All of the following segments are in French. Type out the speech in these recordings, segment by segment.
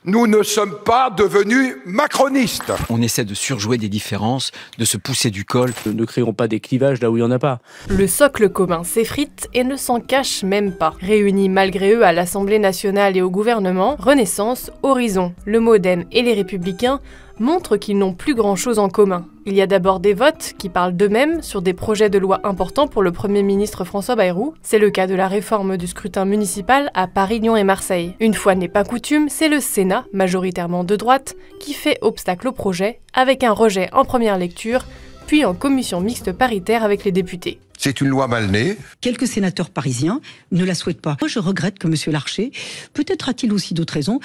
Nous ne sommes pas devenus macronistes. On essaie de surjouer des différences, de se pousser du col. Ne créons pas des clivages là où il n'y en a pas. Le socle commun s'effrite et ne s'en cache même pas. Réunis malgré eux à l'Assemblée nationale et au gouvernement, Renaissance, Horizon, le Modem et les Républicains montrent qu'ils n'ont plus grand-chose en commun. Il y a d'abord des votes qui parlent d'eux-mêmes sur des projets de loi importants pour le Premier ministre François Bayrou. C'est le cas de la réforme du scrutin municipal à Paris, Lyon et Marseille. Une fois n'est pas coutume, c'est le Sénat, majoritairement de droite, qui fait obstacle au projet, avec un rejet en première lecture, puis en commission mixte paritaire avec les députés. C'est une loi mal née. Quelques sénateurs parisiens ne la souhaitent pas. Moi, je regrette que M. Larcher, peut-être a-t-il aussi d'autres raisons,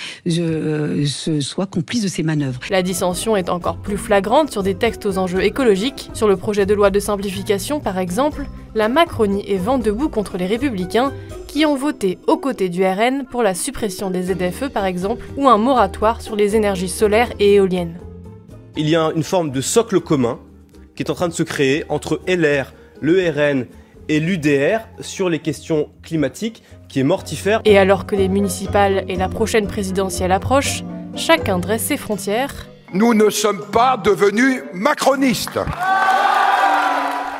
soit complice de ces manœuvres. La dissension est encore plus flagrante sur des textes aux enjeux écologiques. Sur le projet de loi de simplification, par exemple, la Macronie est vent debout contre les Républicains, qui ont voté aux côtés du RN pour la suppression des ZFE, par exemple, ou un moratoire sur les énergies solaires et éoliennes. Il y a une forme de socle commun qui est en train de se créer entre LR, le RN et l'UDR sur les questions climatiques, qui est mortifère. Et alors que les municipales et la prochaine présidentielle approchent, chacun dresse ses frontières. Nous ne sommes pas devenus macronistes.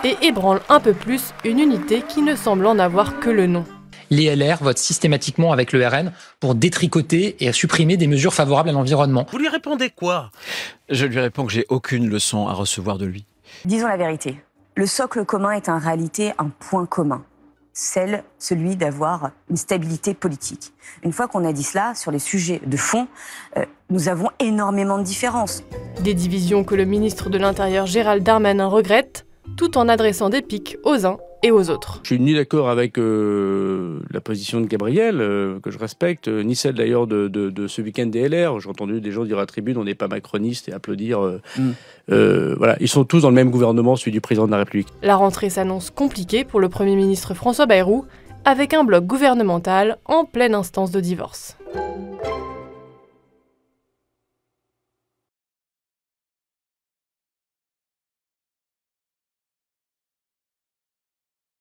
Et ébranle un peu plus une unité qui ne semble en avoir que le nom. Les LR votent systématiquement avec le RN pour détricoter et supprimer des mesures favorables à l'environnement. Vous lui répondez quoi? Je lui réponds que j'ai aucune leçon à recevoir de lui. Disons la vérité. Le socle commun est en réalité un point commun, celui d'avoir une stabilité politique. Une fois qu'on a dit cela, sur les sujets de fond, nous avons énormément de différences. Des divisions que le ministre de l'Intérieur Gérald Darmanin regrette, tout en adressant des piques aux uns et aux autres. Je suis ni d'accord avec la position de Gabriel, que je respecte, ni celle d'ailleurs de ce week-end des LR. J'ai entendu des gens dire à la tribune on n'est pas macroniste et applaudir. Voilà, ils sont tous dans le même gouvernement, celui du président de la République. La rentrée s'annonce compliquée pour le Premier ministre François Bayrou, avec un bloc gouvernemental en pleine instance de divorce.